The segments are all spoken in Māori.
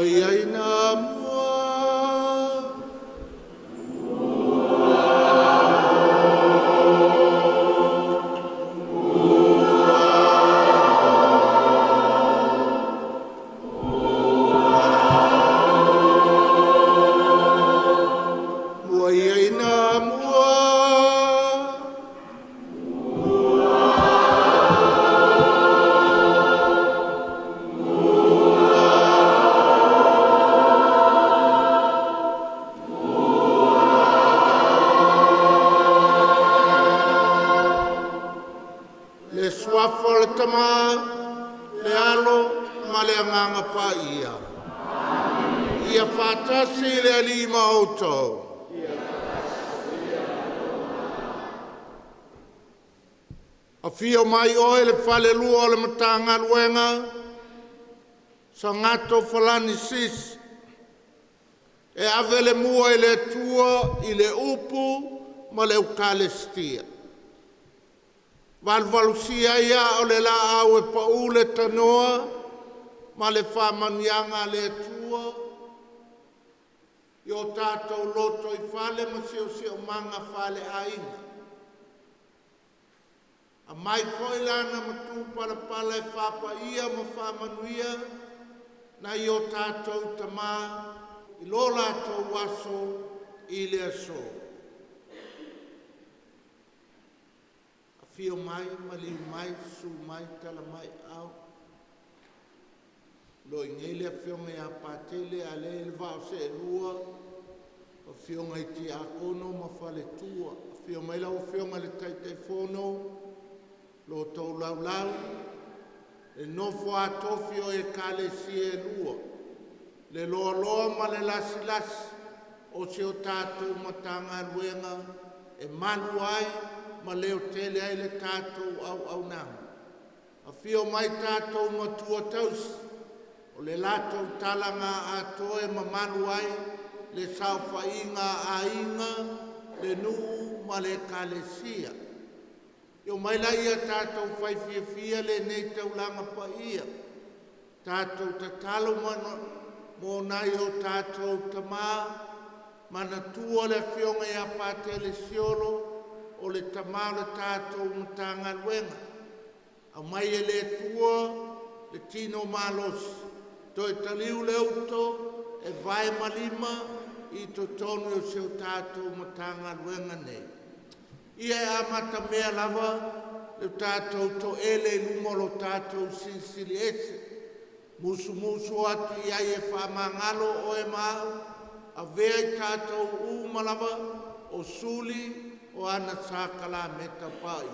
Moiai na mua. Moiai na mua. Le swafo le tama, le alo, ma le anganga pa ia. Ia whatasi le alima autou. A fio mai oe le fale lua o le matanga luenga, sa ngato falani sis, e ave le mua i le tua i le upu, ma le ukalestia. Valvalusia ia o le la au e paule tanoa, ma le whamanianga le tua. Io tātou loto i whale, ma sio manga whale ainga. A mai koe lana matu pala e whapa ia ma whamanuia, na io tātou tamā, i lo lātou waso i le aso. Fio mai, mali mai, su mai, tala mai au. Lo ingele a fionga i a patele, a le vao se lua. A fionga i ti a kono ma fale tua. A fio mai lau fionga le tai fono. Lo tau lau lau. E nofo a tofio e kale si e lua. Le loa loa ma le lasi lasi. O se o tātou matanga luenga. E malu ai. Ma leo tele ai le tātou au nang. A fio mai tātou matua taus, o le lātou talanga a toe ma manu ai, le sauwhainga a inga, le nuu ma le kalesia. Io mai la ia tātou whai fia le nei tau langa pa ia. Tātou ta talo mana, mō nai o tātou tamā, mana tua le fionga ia pāte le siolo, o le tamau le tātou matanga luenga. A mai e le tua, le tino malos, toi taliu le auto, e vai malima, i to tonu o seu tātou matanga luenga nei. Ia e amata mea lava, le tātou to ele lumolo tātou sinsili ese. Musu atu ia e whamangalo o e mau, a vea i tātou malava, o suli, o ana sakala meta pai.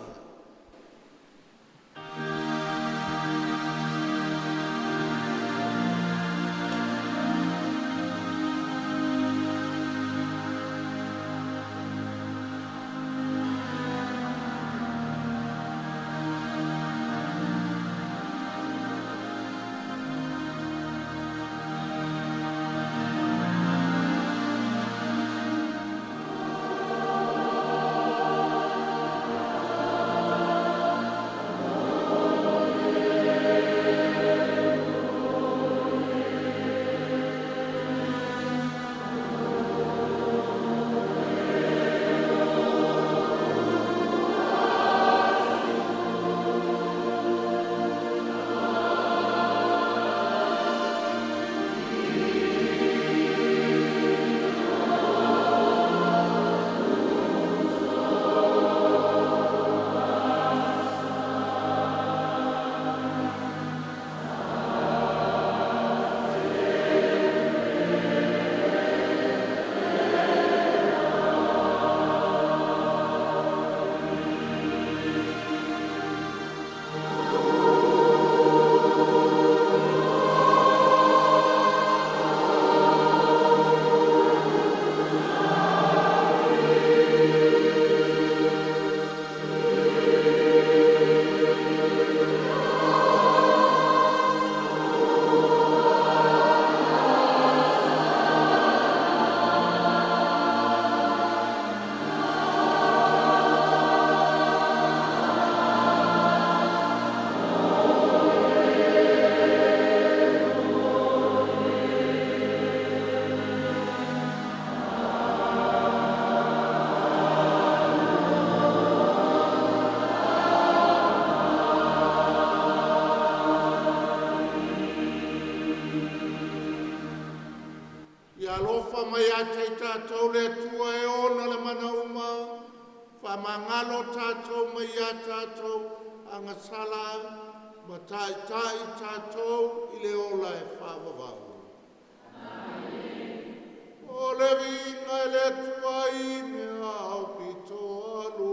alofa mai a te tātou le tua e ona le mana uma, wha mangalo tātou mai a tātou angasala, ma tai tātou i le ola e whawawau. O le vinga e le tua i mea au pito alu.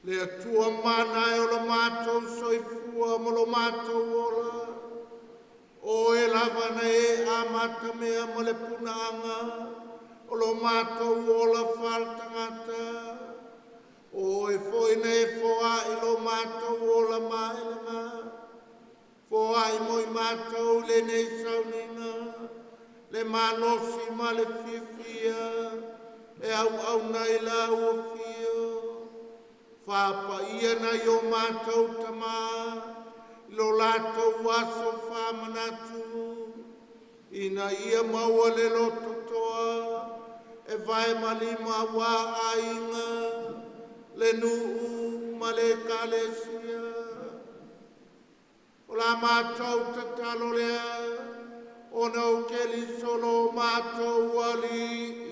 Le atua mana e o lo mātou soifua mo lo mātou ola. O e lava na e amata mea mo le punaanga. O lo mātou ola whātangata. O e foina e foa i lo mātou ola maelanga. Foa i moi mātou le nei saunina. Le malosi ma le fifia. E au nei la ua fia. Whapa ia na i o mātou tamā, i lo lātou aso whamanatu, ina ia maua le loto toa, e vai malima wā ainga, le nuu ma le kalesia. O la mātou te talo lea, o nau keli solo mātou wali.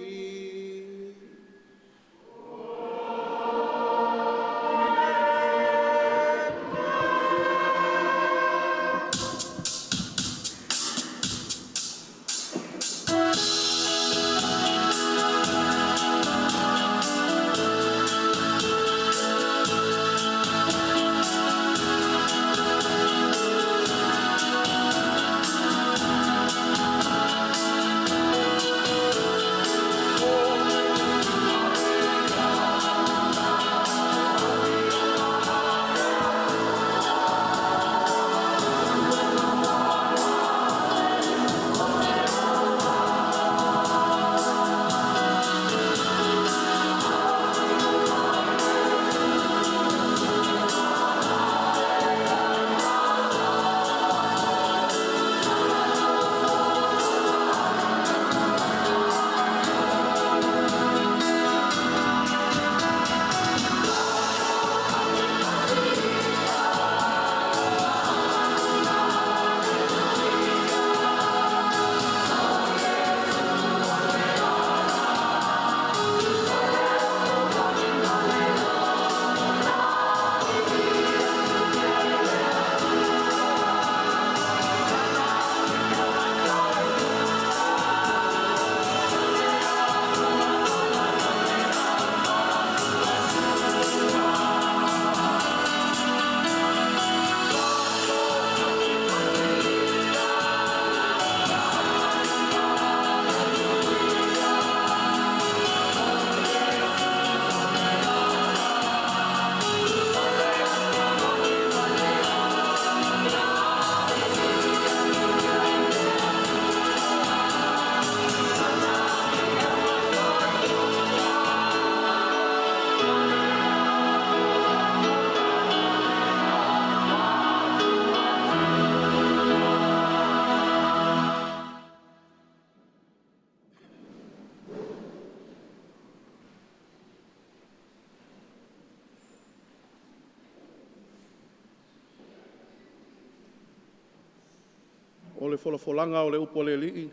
o le wholafolanga o le upo le lii.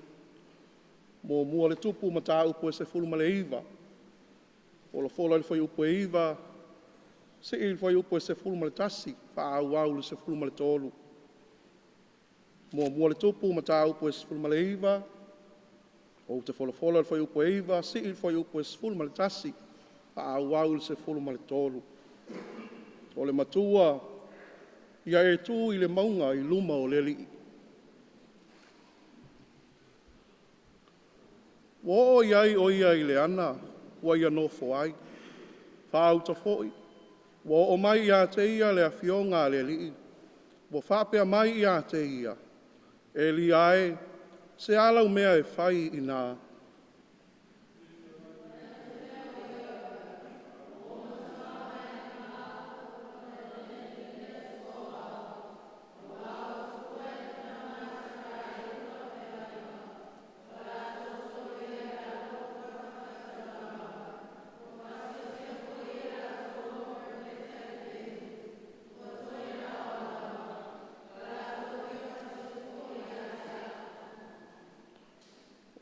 Mo mua le tupu ma tā upo e se fulu ma le iwa. Wholafola le whai upo e iwa. Se i le whai upo e se fulu ma le tasi. Wha au le se fulu ma le tolu. Mua le tupu ma tā upo e se fulu ma le iwa. O te wholafola le whai upo e iwa. Se i le whai upo e se fulu ma le tasi. Wha au le se fulu ma le tolu. O le matua. Ia e tū i le maunga i luma o le lii. Wo iai o ia i le ana, wa ia no foai. Whāu ta foi. Wo o mai ia te ia le awhionga le lii. Wo whāpea mai ia te ia. E li ai, se alau mea e whai i nā.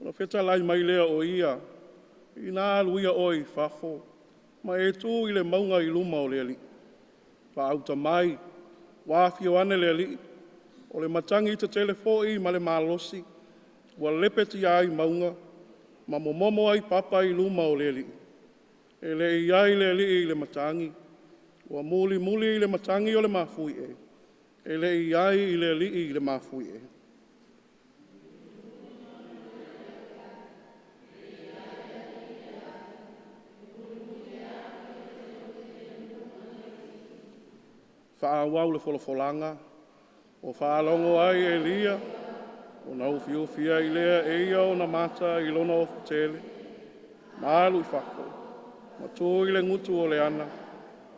Ona wheta lai mai lea o ia, i nā aluia oi whafo, ma e tū i le maunga i luma o lea li. Wha auta mai, wāwhio ane lea li, o le matangi te telefoi ma le mālosi, wa lepeti ai maunga, ma momomo ai papa i luma o lea li. E le iai lea li i le matangi, wa muli i le matangi o le mafui e. E le iai i lea li i le mafui e. Whaawau le wholofolanga, o whaalongo ai e lia, o nau whiofia i lea e ia o na mata i lona o tele. Maalu i whako, ma tō i le ngutu o le ana,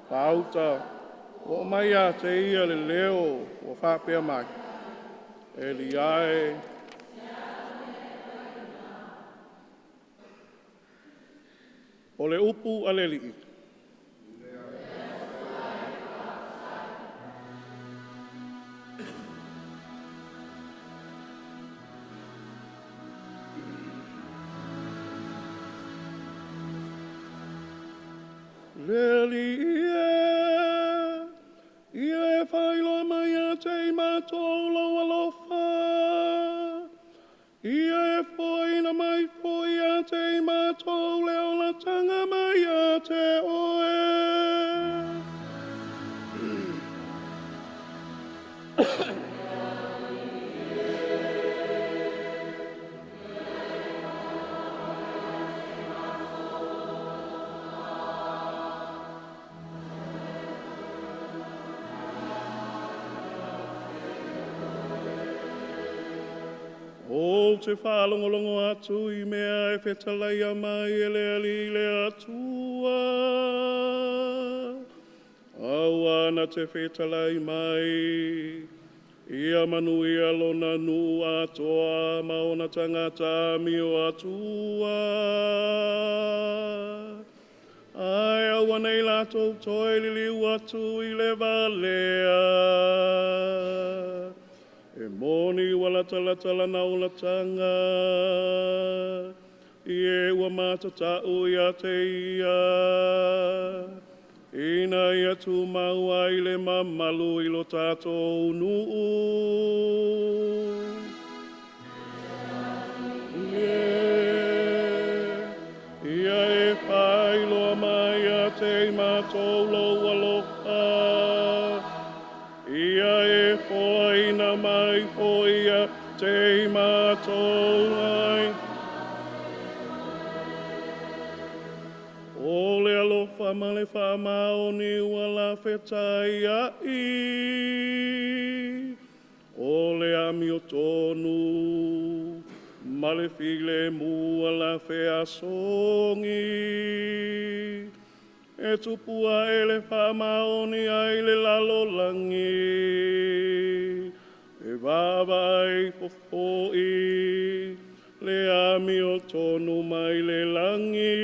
whaauta, o mai a te ia le leo o whapea mai. E li ai, o le upu a le lii. Leli ia e whailo mai a te mātou alofa. Ia e whoina mai whoi a te mātou leo na tanga mai a te oe. O te whaalongolongo atu I mea e whetalai a mai e lea li le atua. Aua na te whetalai mai. Ia manui alona nu atoa ma ona tangata mi o atua. Ai aua nei lato toi liliu atu I le valea. E moni wala tala na ula tanga. I e ua matatau I a te ia. Ina ia tu maua I le mamalu I lo tātou nuu. Ia e pai loa mai a te mātou loa loa. Ia e whoina mai whoia te mātou mai. O le alofa ma le whamaoni ua la whetai ai. O le ami o tonu, ma le while mua la whea songi. E tupua e le whamaoni ai le lalo langi. E vavai fofoi, le ami o tonu mai le langi.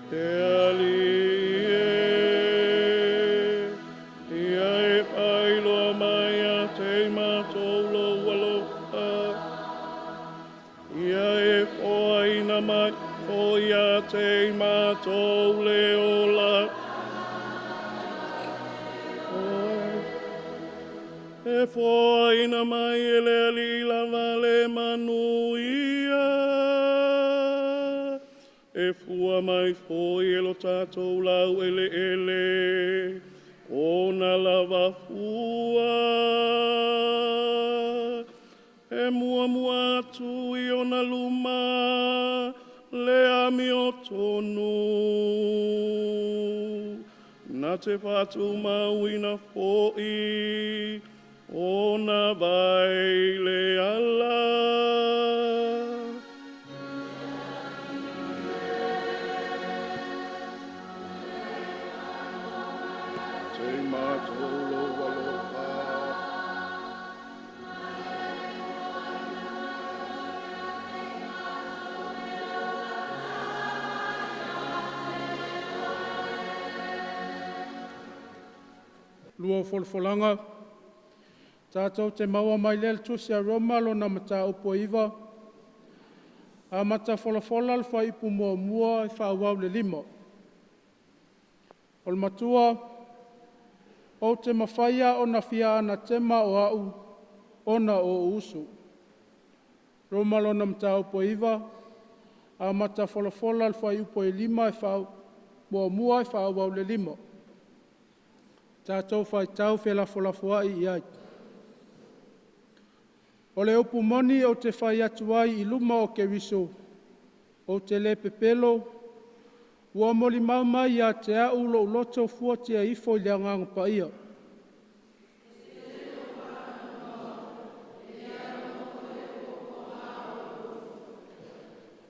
Te ali ia e whailoa mai a te mātou lo aloha. Ia e whai na mai, o ia te mātou leola. E whai na mai e le alila le manu ia. E fua mai foi e lo tātou lau ele, o na lava fua. E mua atu i o na luma, le ami o tonu. Na te whatu mauina foi, o na vai le ala. Lua folfolanga. Tātou te maua mai lel tusi a Roma lo na mata upo iwa. A mata folafola le whai ipu mua e whauau le limo. O le matua, o te mawhaia o na fia ana tema o au, o na o usu. Roma lo na mata upo iwa. A mata folafola le whai upo e lima e whau mua e whauau le limo. Tātou whai tau whela folafua i ai. O le upu moni o te whai atu ai i luma o ke riso, o te le pepelo, ua moli maumai a te au lo loto fua te a ifo i leangang pa ia.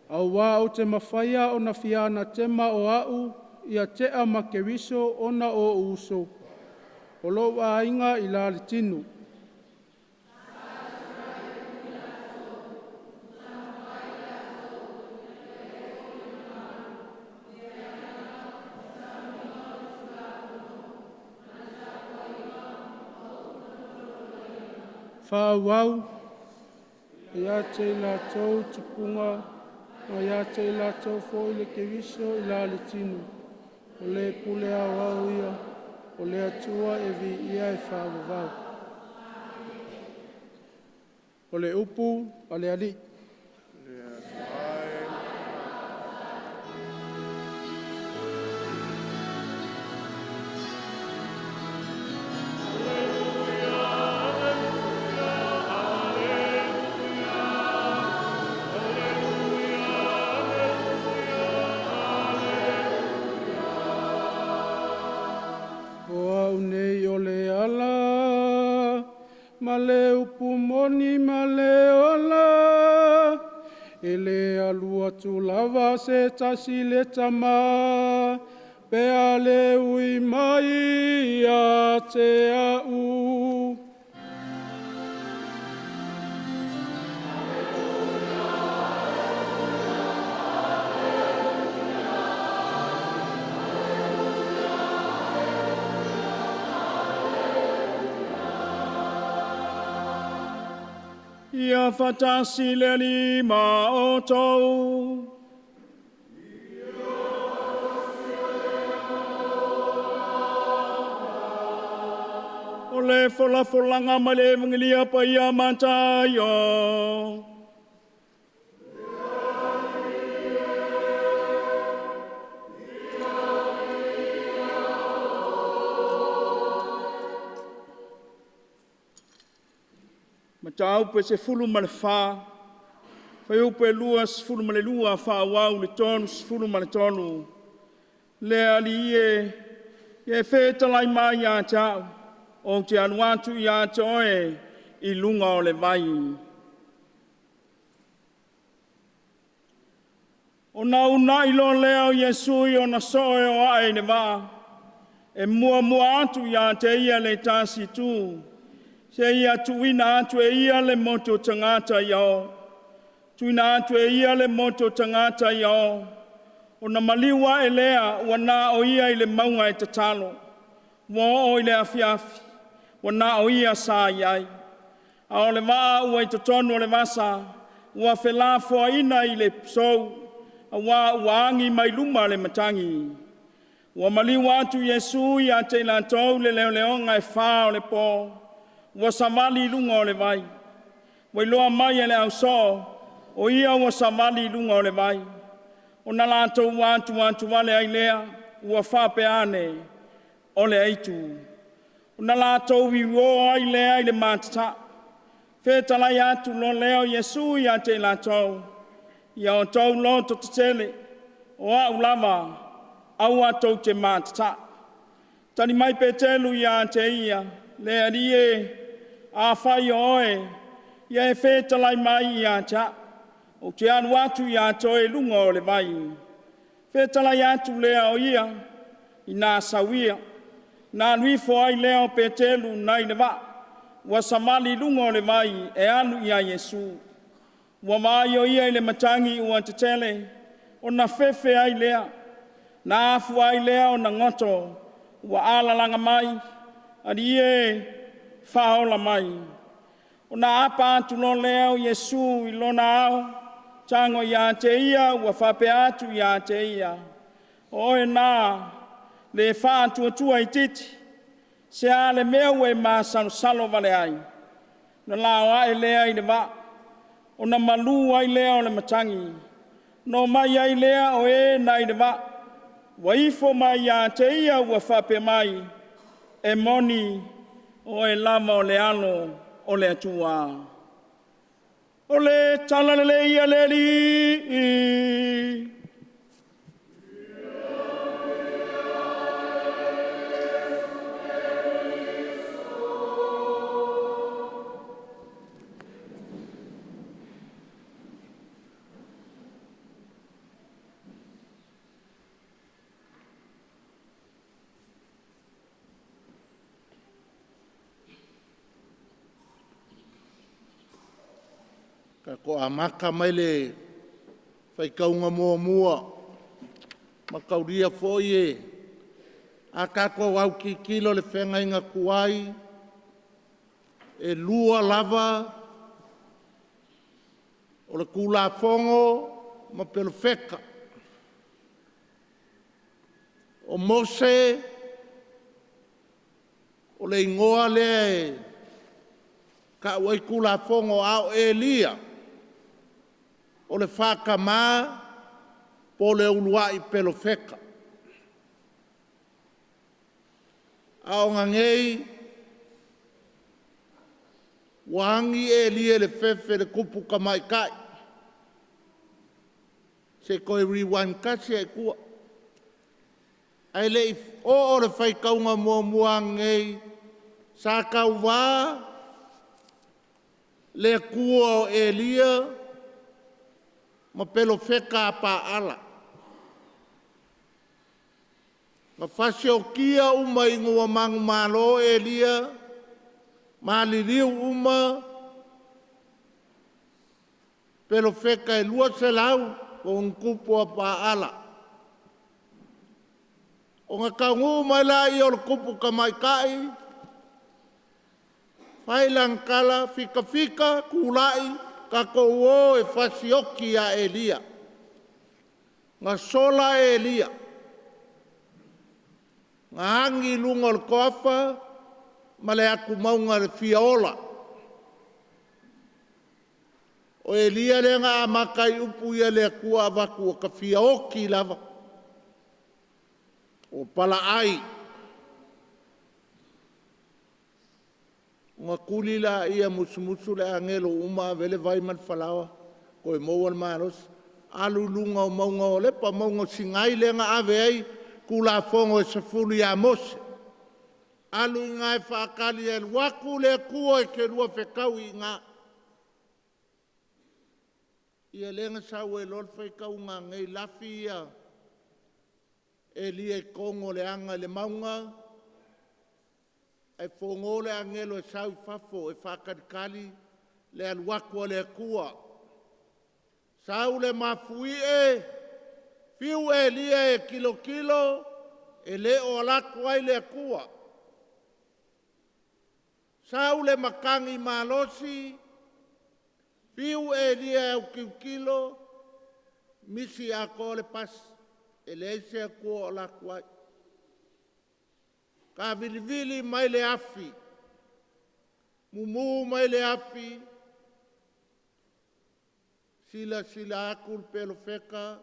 Au wā o te mawhaia o na fiana tema o au, ia te a ma ke riso o na o uso. O lo wa inga i la le tinu. Whauau, ia te la tau tupunga, ia te la tau fo le ke riso i la le tinu. O le pule a wau ia. O le atua e vi ia e whāwawau. O le upu, a le ali. Ma le upu moni ma le ola, e le alua tu lava se tasi le tama, pe a le ui mai a te au. Ia fatasi le lima o tau. O le folafolanga ma le evangelia pa ia matayo. Matau pe se fulu ma le wha, whai upe lua se fulu ma le lua wha wau le tonu se fulu ma le tonu. Le ali e whetalai mai a tau, o te anuatu i a toe i lunga o le vai. O na una ilo leo Yesui o na soe o ae ne wā, e mua atu i a te ia le tasi tu. Se ia tuina atu e ia le moto tangata iao. Tuina atu e ia le moto tangata iao. O na maliwa e lea wana o ia i le maunga e tatalo. Wa o i le afiafi. Wana o ia sa iai. A o le maa ua i totonu o le masa, ua whela foaina i le sou, a ua angi mai luma le matangi. Ua maliu atu Yesu i a te lantou le leonga e wha o le pō, ua samali lunga o le vai. Ua iloa mai e le au so, o ia ua samali lunga o le vai. O na lantou atu wale ai lea, ua whape ane o le aitu. O na lantou i uo ai lea i le matata. Whetalai atu lo leo Yesu i a te lantou. Ia o tau lo to te tele, o a ulama, au atou te matata. Tani mai pe telu i a te ia, le arie, a whai oe, ia e whetalai mai i a ta. O te anu atu i a toe lunga o le vai. Whetalai atu lea o ia, i nā sawia. Nā nuifo ai leo pe telu nai le va. Wa samali lunga o le vai e anu i a Yesu. Wa mai o ia i le matangi ua te tele. O na fefe ai lea. Na afu ai lea o na ngoto. Wa alalanga mai. Ari e whaola mai. O na apa atu lo leo Yesu i lona au. Tango i a te ia, ua whape atu i a te ia. O e nā, le wha tua i titi. Se a le mea ue mā salo vale ai. Na lao ai lea i le va. O na malu ai lea o le matangi. No mai ai lea o e na i le va. Wa ifo mai a te ia ua whape mai. E moni o e lama o le ano o le atua. O le talalele ia le li. Ka ko amaka mai le whaikaunga mua. Makauria foie. A ka ko wau ki kilo le whengainga kuai. E lua lava. O le kula fongo. Ma pelo wheka. O Mose. O le ingoa le. Ka wai kula fongo au Elia. O le whakamā, po le uluai pelo wheka. Ao ngangei, wangi e lia le whewhe le kupu ka mai kai. Se koe rewind kasi e kua. Ai le o le whaikaunga mua ngei, sa kau wā, le kua o Elia, ma pelo wheka pa ala. Ma whase o kia uma i ngua mangu malo Elia, ma liriu uma, pelo wheka e lua se lau, o ngupua pa ala. O ngā kaungu mai la i o le kupu ka mai kai, whailang kala, fika, kulai, ka ko o e whasioki a Elia. Ngā sola Elia. Ngā hangi lunga o le koafa, ma le aku maunga le fiaola. O Elia le ngā amakai upu ia le akua avaku o ka fiaoki lava. O pala ai. Ngā kulila ia musumusu le angelo uma vele vai man falawa. Koe mauan maros. Alu lunga o maunga o lepa maunga singai le ngā ave ai. Kula fongo e safulu ia mose. Alu ngai whaakali e waku le kua e ke rua whekau i ngā. Ia lenga sau e lor whekau ngā ngei lafi ia. E lia e kongo le anga le maunga. E whongole angelo e sau fafo e whakarikali le aluakua le kua. Sau le mafui e, fiu e lia e kilo, e le o alakua i le kua. sau le makangi malosi, fiu e lia au kiukilo, misi a ko le pas, e le eise a kua o la kuai. Ka vilivili mai le afi, mumu mai le afi, sila akul pelo feka,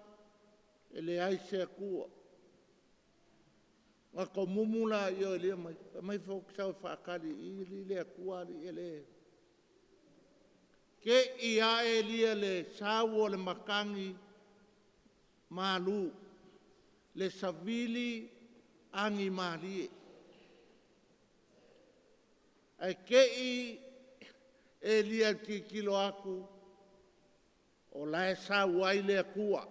e le aise a kua. Nga ko mumula yo lia mai fok sau whakari i li le akua li ele. Ke ia e lia le sau o le makangi malu, le savili angi malie. Ai ke i e lia ki kilo aku, o lae sau ai le akua,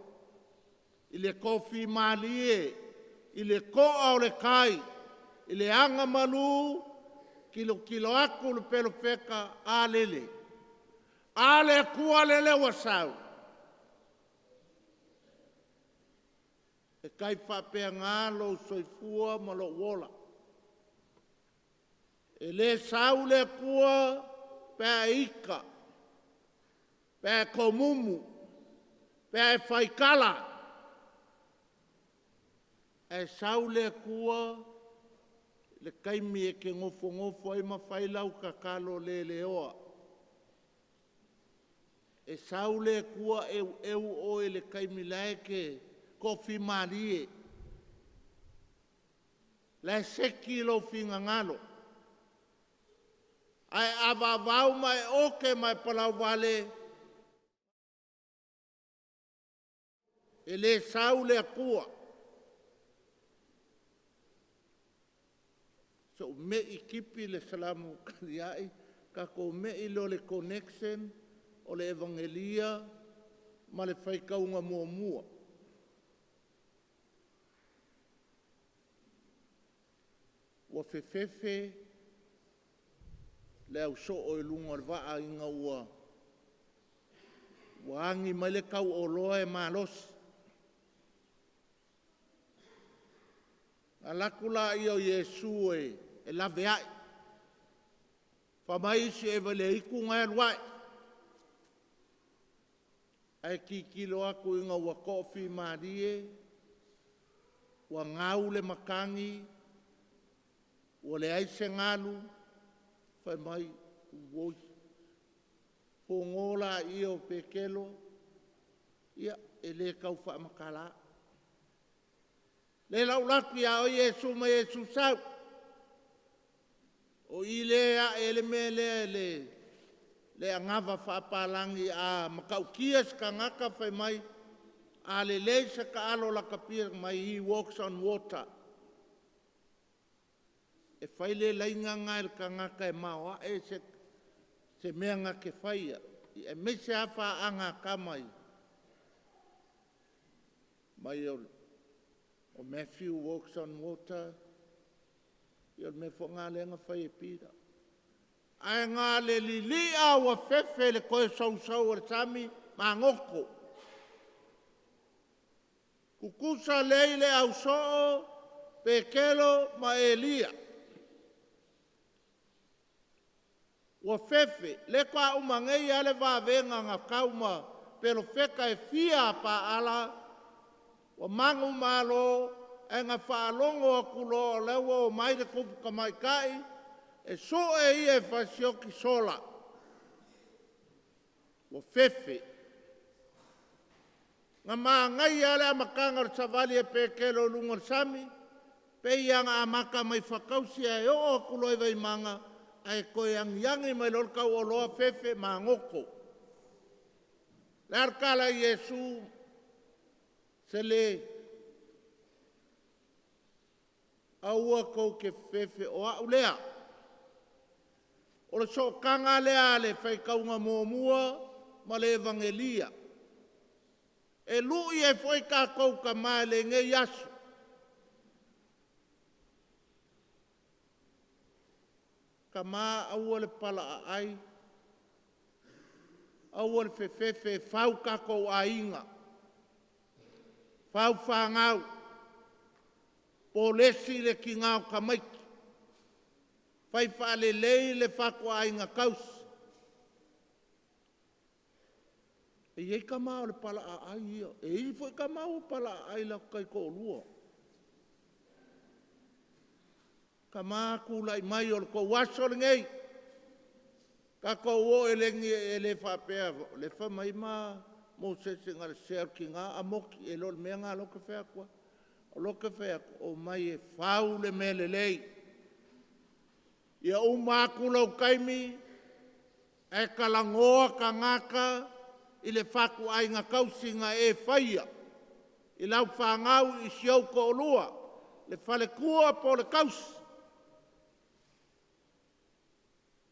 i le kofi malie, i le koa o le kai, i le anga malu, kilo aku le pelo feka a lele. A le kua lele wasau. E kai whapea ngalo soifua ma lo wola. E le sau le kua pea ika, pea komumu, pea whaikala. E sau le kua, le kaimi e ke ngofo e mawhailau ka kalo le oa. E sau le kua eu o e le kaimi lae ke kofi marie. Le seki lo finga ngalo. Ai avavau mai oke mai palau vale. E le sau le kua. So me i kipi le salamu kariai, ka ko me i lo le connection o le evangelia ma le whaikaunga mua. Wa fefefe le au so o ilunga le waa inga ua. Wa angi mai le kau o loa e malos. Alakula i o Yesu e lave ai. Whamaisi e vale iku ngai ruai. Ai ki kilo aku inga ua kofi marie, ua ngau le makangi, ua le aise ngalu, whamai uoi. Pongola i o pekelo, ia e le kau whamakala. Le laulaki a o Yesu ma Yesu sau. O i lea e le me le angava whaapalangi a makaukias ka ngaka whai mai a le leisa ka alo la kapia mai he walks on water. E whai le lainga ngai ka ngaka e maua e se mea ngake whaia. E mese awha anga kamai. Mai o Matthew walks on water. Ia me fo ngā lenga whai e pira. Ai ngā le lilia wa fefe le koe sau ar tami ma ngoko. Kukusa leile au soo, pekelo ma elia. Wa fefe, le kwa umangei ale wa venga ngā kauma, pero feka e fia pa ala, wa mangu malo, e ngā whaalongo a kulo lewa o maire kupu kamaikai, e so e ia e whasioki sola. Wa fefe. Ngā maa ngai ale a makanga o savali e pekelo lungar sami, pe ianga a maka mai whakausi e o a kulo e vai manga, ai koe yangi mai lorkau o loa fefe maa ngoko. Le arkala Yesu, se le aua kou ke fefe o au lea. O le so kanga lea le whaikaunga mua ma le evangelia. E lui e foi ka kou ka mai le nge yasu. Ka maa aua le pala a ai. Aua le fefefe fau ka kou a inga. Fau whangau. Po lesi le ki ngāo ka maiki. Fai whaalelei le whakuainga kaus. E iei ka mao le pala a ai ia. E i foi ka mao pala a ai la kai ko lua. Ka maa kulai mai o ko waso le ngei. Ka ko o elengi e le whapea. Le whamai maa mo se ngare ser ki ngā amoki e lo le mea ngā loka whea kua. O loka whea o mai e whau le mele lei. Ia o mākula o kaimi e kalangoa ka ngaka i le whaku ai ngā kausinga e whaia. I lau whangau i siau ko olua. Le whale kua po le kausi.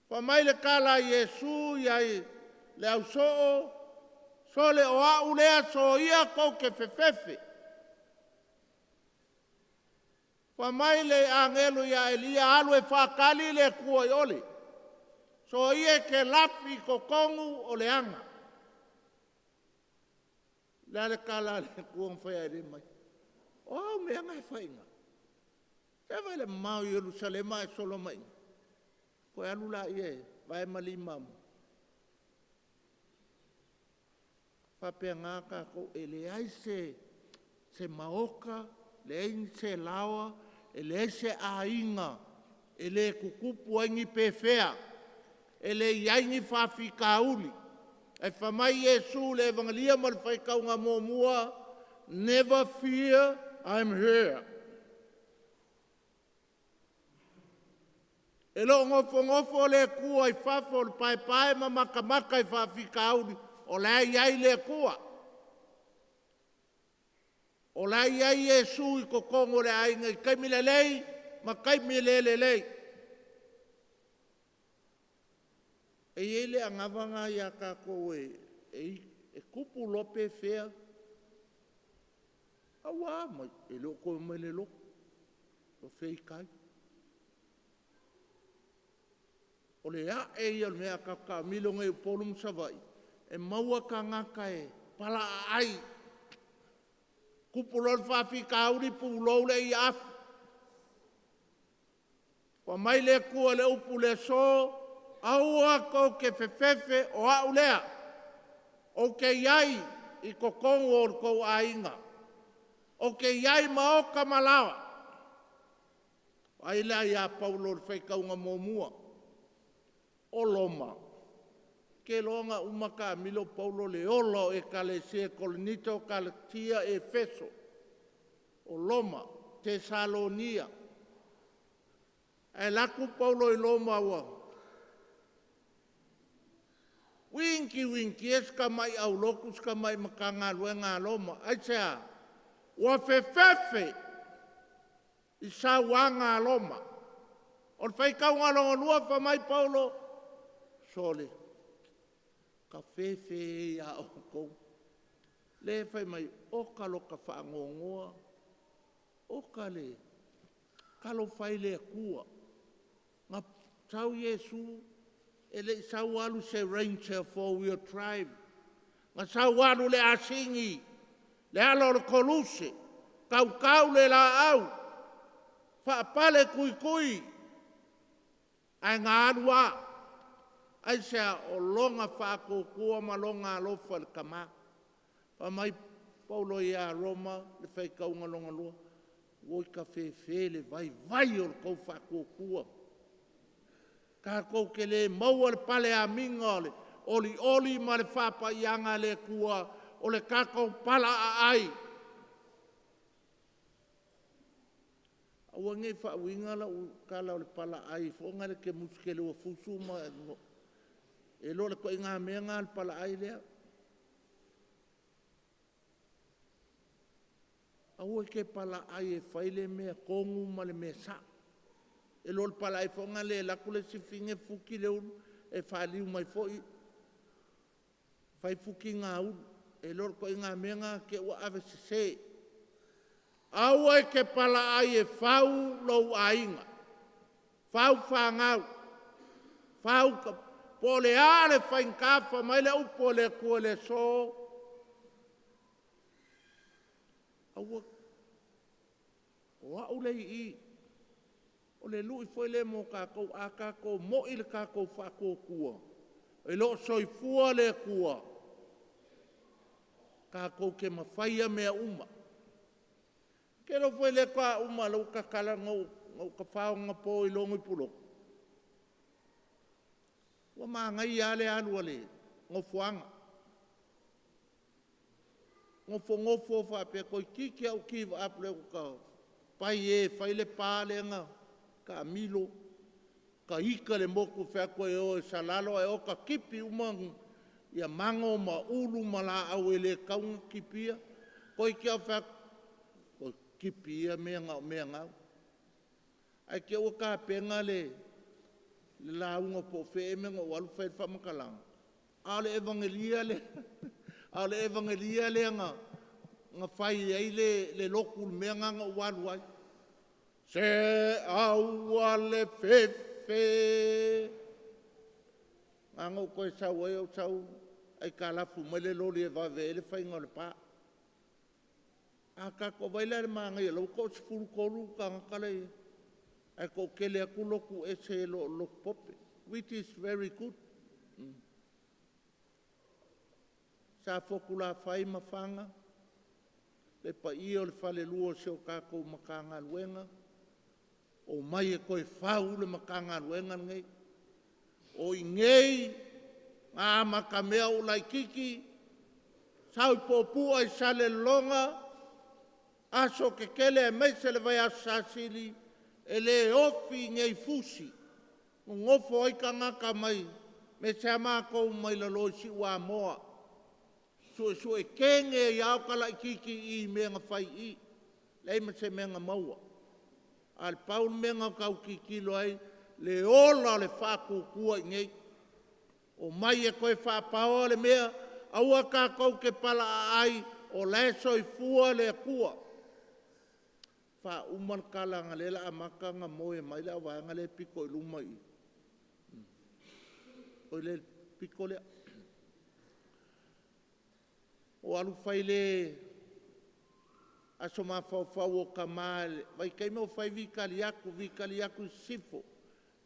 Whamai le kala Iesu iai le au soo. So le o au lea so ia kou ke fefefe. Whamai le angelu ia Elia alu e whakali le kua i ole. So ia ke lapi ko kongu o le anga. Lea le kala le kua mwhai ai mai. O au mea ngai whainga. Te vai le mau i Jerusalema e solo mai. Koe alu la ie, vai mali mamu. Whapea ngāka ko e le ai se maoka, le ai se lawa, e le ai se ainga, e le kukupu aingi pewhea, e le iaingi whawhika uli. E whamai Iesu le evangelia ma le whaikaunga mōmua, never fear, I'm here. E lo ngofo le kua i whafo le pai ma makamaka i whawhika uli. O la iai le kua. O la iai Iesu i ko kongo le ainga i kaimi le lei, ma kaimi le lei. E ele angavanga i a kako e kupu lope fea. Awa, ma e loko me le loko. O fei kai. O le a e ia mea kaka milonga i polum savai. E maua ka ngaka e pala ai. Kupulol whawhi ka uri pūlou le i afu. Wa mai le kua le upu le so, aua ko ke fefefe o au lea. O ke iai i ko kongo o kou ainga. O ke iai maoka malawa. Ai lea ia Paulo le whaikaunga mōmua. O loma. Ke longa umaka milo Paulo le olo e kalesia kolinito kaletia e feso. O loma, Tesalonia. E laku Paulo i loma ua. Winki eska mai au lokus ka mai makanga luenga loma. Ai sea, ua fefefe i sa wanga loma. O whaikaunga longa lua wha mai Paulo. Sole. Ka fefe ia o kou. Le fai mai oka lo ka whaangongoa. Oka le. Kalo fai le kua. Nga tau Iesu. Ele sau alu se ranger for wheel drive. Nga sau alu le asingi. Le alo le koluse. Kau le la au. Whaapale kui. Ai ngā anua. Ai sea o longa whakokua ma longa alofa le kama. Pa mai Paulo ia Roma le whaikaunga longa lua. Woi ka whewhe le vai o le kou whakokua. Ka kou ke le maua le pale a minga le oli ma le whapa ianga le kua o le kako pala a ai. Awa nge whawinga la u kala o le pala ai. Fonga le ke muskele ua fusu ma e lo le ko inga mea ngā le pala ai lea. Aua ke pala ai e whaile mea kongu ma le mea sa. E lo le pala ai fonga le laku le sifinge fuki le unu e whaaliu mai foi. Whai fuki ngā unu. E lo le ko inga mea ngā ke ua ave se. Aua ke pala ai e whau lau ainga. Whau whangau. Whau ka po le ale whainkafa mai le upo le kua le so. Aua, o au lei i. O O le lui foi le mo kākou a kākou mo i le kākou whakōkua. E lo soifua le kua. Kākou ke mawhaia mea uma. Ke lo foi le kua uma lau kakala ngau ka whaonga po i longo i pulo. Wa maa ngai ale alua le, ngofuanga. Ngofo whape koi kiki au kiwa apule ka pai e whaile pāle nga ka milo ka ika le moku whako e o e salalo e o ka kipi umang ia mango ma ulu ma la au e le kaunga kipia koi kia whako koi kipia mea ngau ai kia ua ka penga le launga po wheemenga o alu whaid whamakalang ale evangelia le ale evangelia le nga whai ei le lokul mea nganga ualu ai. Se aua le fefe. Nganga u koe sau au sau ai ka lafu mai le loli e vawe ele whai ngau le pā. A ka ko waila le maa ngai lau ko sifuru koru ka ngakale ai ko kele aku loku e se lo pope. Which is very good. Sa fokula whai mawhanga, le pa ia o le whale lua se o kākou makanga luenga, o mai e koe whau le makanga luenga ngai, o i ngei, ngā makamea o lai kiki, sau i pōpū ai sale longa, aso ke kele e mei se le vai asa sili, e le ofi ngei fusi, ngofo ai ka ngaka mai, me se amako mai la loisi ua moa, so e kenge iau kala kiki I menga whai I. Leima se menga maua. Al paul menga kau kiki loai le ola le whaku kua ngei. O mai e koe whapao le mea aua ka kau ke pala ai o leso I fua le kua. Wha uman kalanga lela amaka nga moe mai la wanga le piko I luma I. O le piko le o alu whaile aso ma whau o kamale. Vai kei mo whai vikali aku sifo.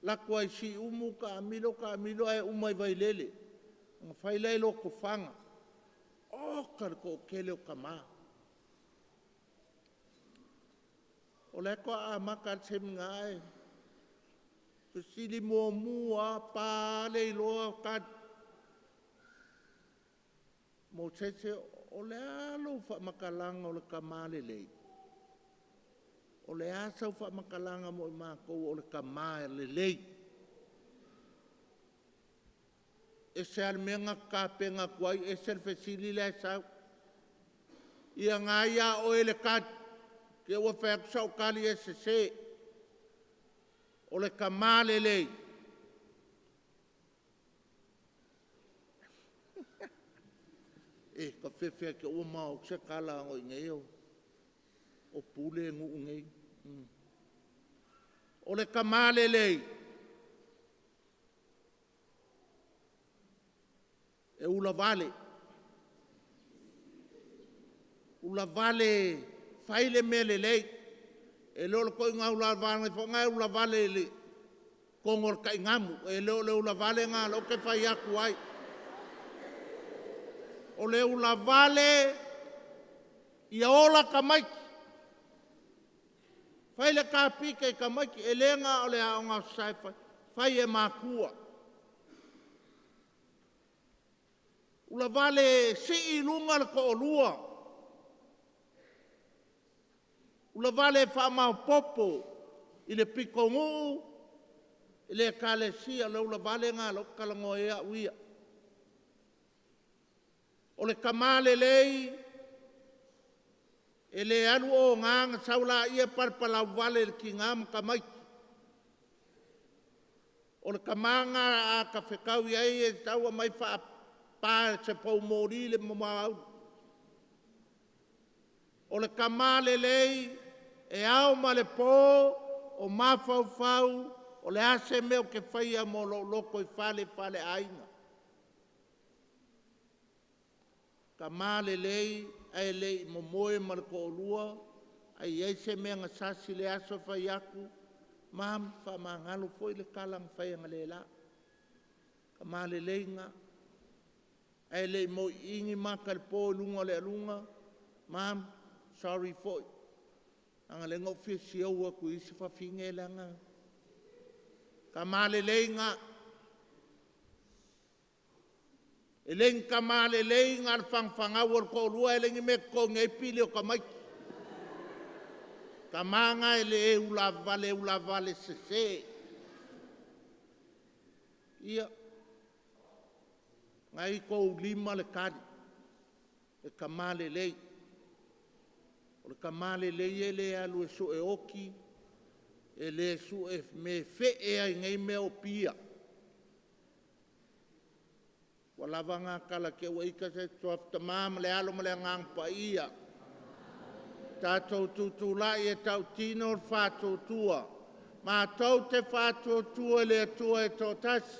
Lako ai si umu ka amilo e umai vai lele. Nga whaile loko whanga. O karko o kele o kama. O leko a maka tem ngai. Sili mo mua pale I loa kad. Mo tete o le alo wha makalanga o le kamale lei. O le asa wha makalanga mo I mākou o le kamale lei. E se al menga kāpenga kuai, e se alfesili le sau. Ia ngā ia o ele kat, ke ua whaak sau kali e se. O le kamale lei. E ka whewhea ke ua mao se kala o I ngei o. O pule ngu ngei. O le kamale lei. E ula vale. Ula vale whaile mele lei. E leo le koi ngā ula vale, ngai ula vale le kongor kai ngamu. E leo le ula vale ngā lo ke whai aku ai. O le ula vale ia ola ka maiki. Whaile ka pika I ka maiki e lenga o le aonga sai whai e mākua. Ula vale si I lunga le ko o lua. Ula vale whamau popo I le piko ngu I le kale sia le ula vale ngā lo kalango ea uia. O le kamale lei, e le alu o nganga saula ia parpala vale ki ngam kamaiki. O le kamanga a ka whekau iai e taua mai wha pā se pau mori le mamau. O le kamale lei, e au ma le pō, o mawhau whau, o le ase meo ke whaia mo loko I whale ainga. Ka male lei, ai lei mo moe marko o lua, ai ei se mea ngasasi le aso whai aku, mam whamangalo foi le kalang whaianga le la. Ka male leinga. E le mo ingi maka le po lunga le alunga. Mam, sorry foi. Anga le ngofi si aua ku isi whawhinge langa. Ka male leinga. E leng ka male leinga al whangwhangawar ko rua e lengi me ko ngai pili o ka mai. Ka manga e le ula vale se se. Ia. Ngai ko lima le kari. E ka male lei. O le ka male lei e le alu e so e oki. E le su e me fe e ai ngai me o pia. Wala vanga kala ke waika se tuaf tamam le alo male ngang pa ia. Tātou tutula e tau tino whātou tua. Mā tau te whātou tua le tua e tō tasi.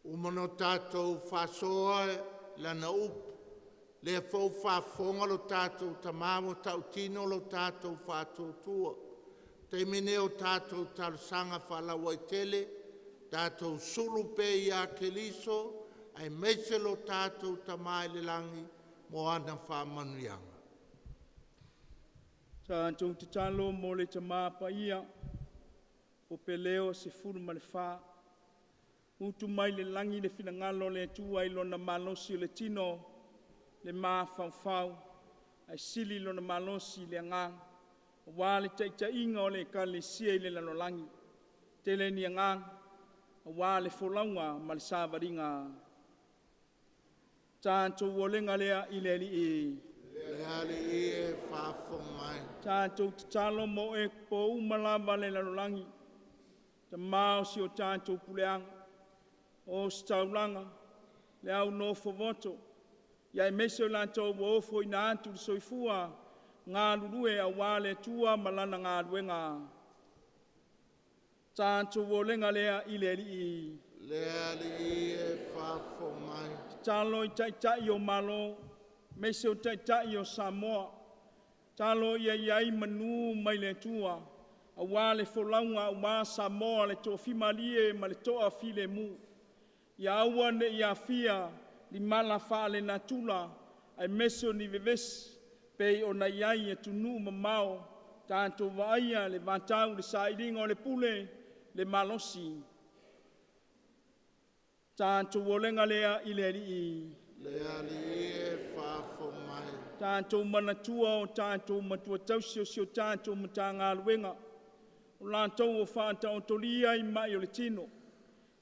Umano tātou whasoa lana up. Le fau whafonga lo tātou tamamo tau tino lo tātou whātou tua. Te mine o tātou talusanga whalawa i tele. Tātou sulu pe i a keliso. Ai mese lo tātou tamai le langi mo ana whamanuianga. Tātou te talo mo le tamā pa ia. O peleo se furu ma le wha. Utu mai le langi le finangalo le tua i lona malosi le tino, le maa fau, ai sili lona malosi le ngang, wa le taita inga o le ka le sia i le lanolangi, te le ni ngang, wa le folaunga ma le sāwaringa. Tātou wolenga lea i le li i. Lea li i e whafong mai. Tātou te talo mo e po umalawa le lanolangi, ta mao si o tātou puleanga, o staulanga, le au no fovoto, ia meso lantou wo fo ina antu soifua, ngā lulue a wale tua malana ngā luenga. Tātou wolenga lea i le li i. Lea li i e whafo mai. Talo i taitai o malo, meso taitai o Samoa, talo ia iai manu mai le tua, a wale folaunga a wā Samoa le to fimalie ma le toa file mu. Ia awane ia fia li mala whaale na tula ai meso ni veves pei o na iai e tunu mamao tātou waia le vātau le sairinga o le pule le malosi. Tātou wolenga lea i le ri i. Lea li i e whafo mai. Tātou manatua o tātou matua tausio si o tātou matanga luenga. O lātou o whātau tolia i mai o le tino.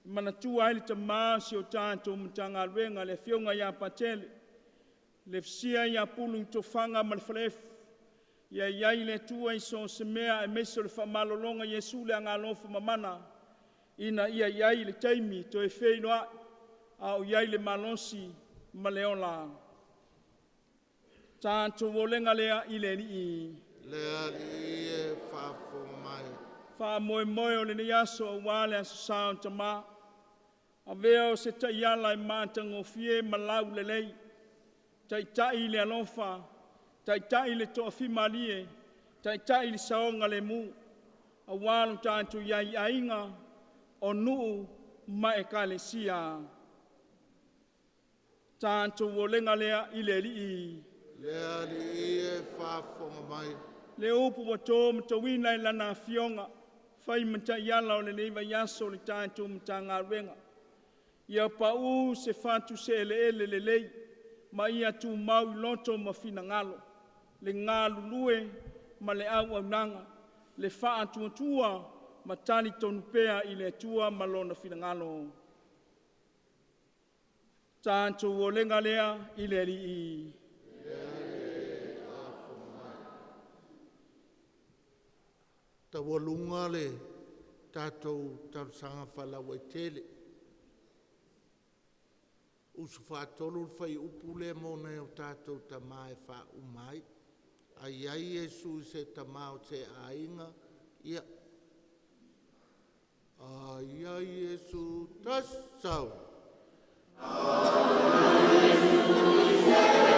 Manatua ele te māsi o tātou mtanga luenga le fionga ia patele. Le fsia ia pulu to fanga ma le whalef. Ia iai le tua i so se mea e meso le whamalolonga Jesu le angalofa mamana. ina ia iai le taimi to e whenua au iai le malosi ma leola. Tātou o lenga lea i le ni. Lea li e whaafonga mai. Wha moe moe o le ni aso a wale a sasau tama. A veo se ta iala i mātango fie malau le lei. Tai tai le alofa. Tai tai le toa fimalie. Tai tai le saonga le mu. A walu tātou iai ainga o nuu ma e ka le sia. Tātou o lenga lea i le li. Lea li e whaafonga mai. Le upu wa tō mtawina i lana fionga. Whai mta iala o le leiva yaso le tātou mta ngā renga. Ia pa u se whātu se ele le lei. Ma ia tu mau i loto ma fina ngalo. Le ngā lulue ma le au au nanga. Le wha tua ma tani tonu pea i le tua ma lona fina ngalo. Tātou o lenga lea i le li i. Ta walunga le tātou tausanga whalawa i tele. Usu whātolu whai upule mōna o tātou ta mai wha umai. Ai ai Jesu se ta mao te ainga. Ia. Ai ai Jesu tasau. Ai Jesu se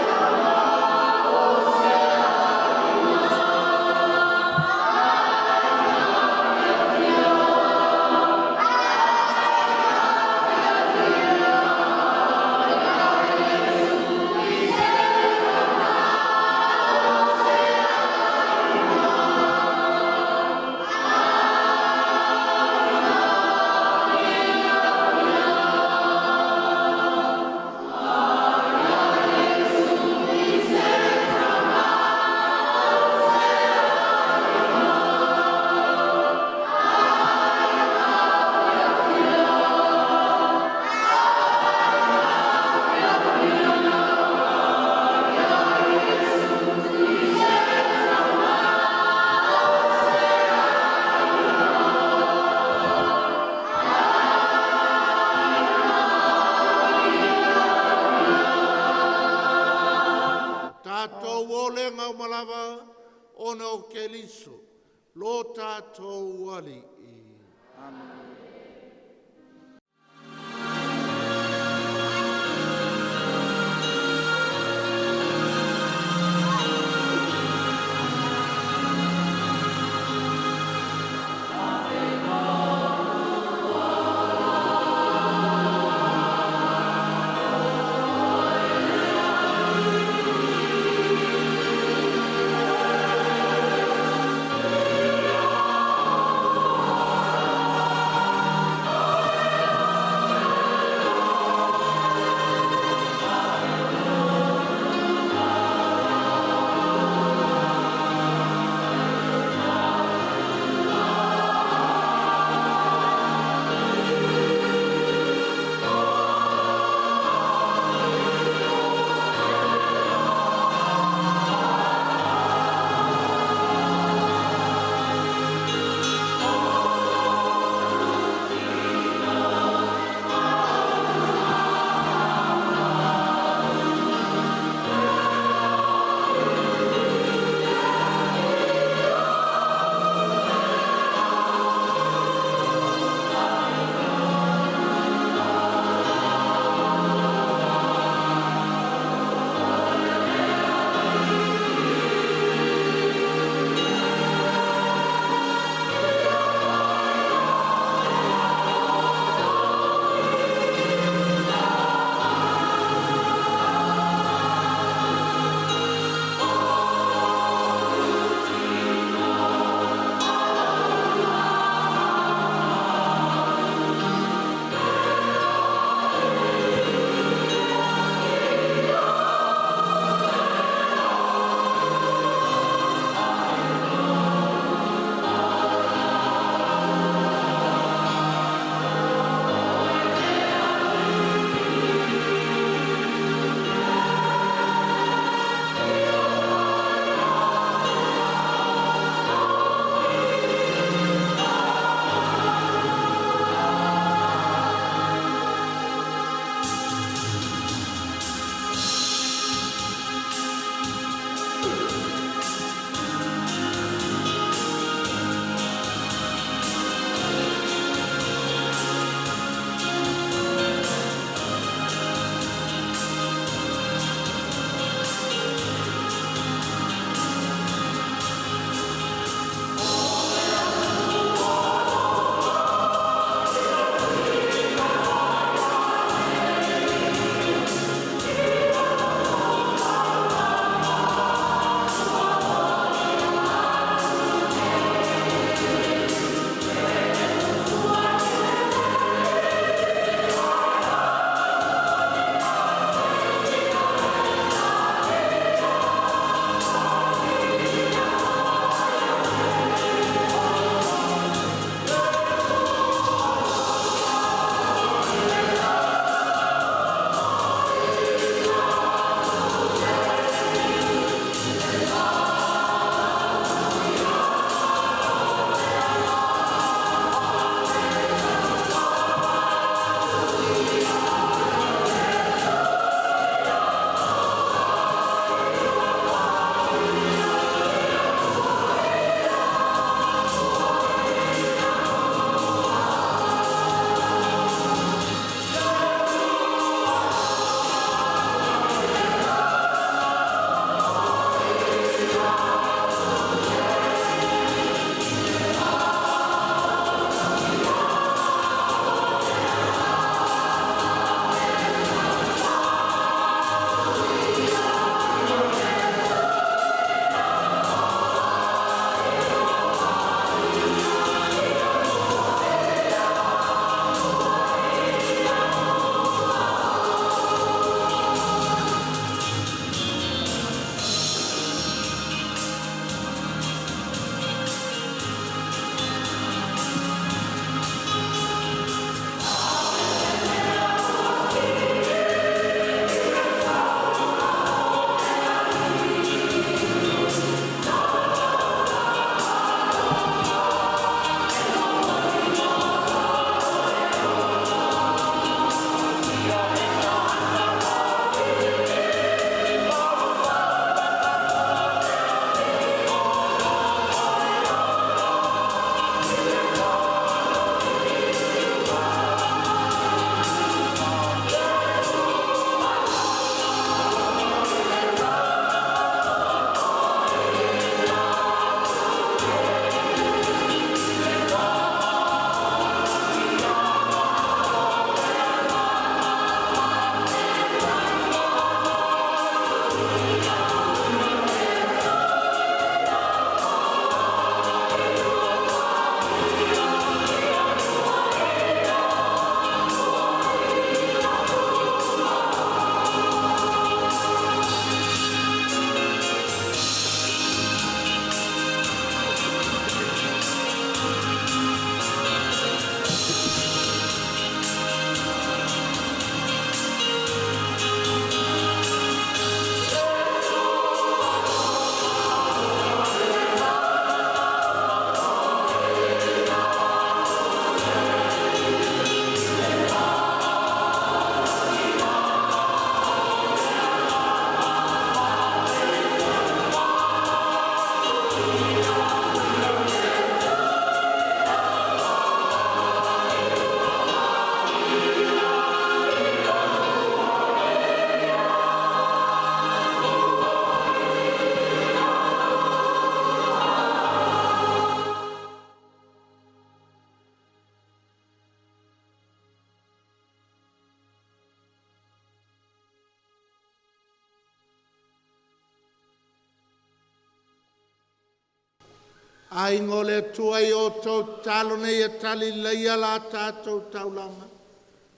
Ai ngole tua i o tau talo nei e tali leia la tātou taulanga.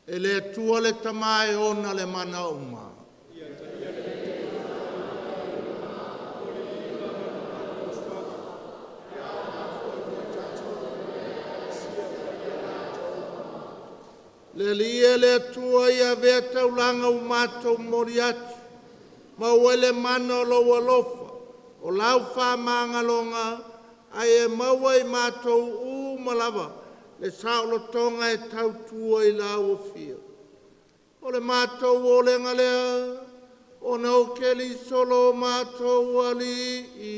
E le tua le tamae ona le mana uma. Le lia le tua ia vea taulanga u mātou moriati. Ma wele mana o lo walofa. O lau wha mangalonga. Ai e maua i mātou u malawa. Le saulo tonga e tau tua i lau o fia. O le mātou o le ngalea. O nau keli solo mātou ali i.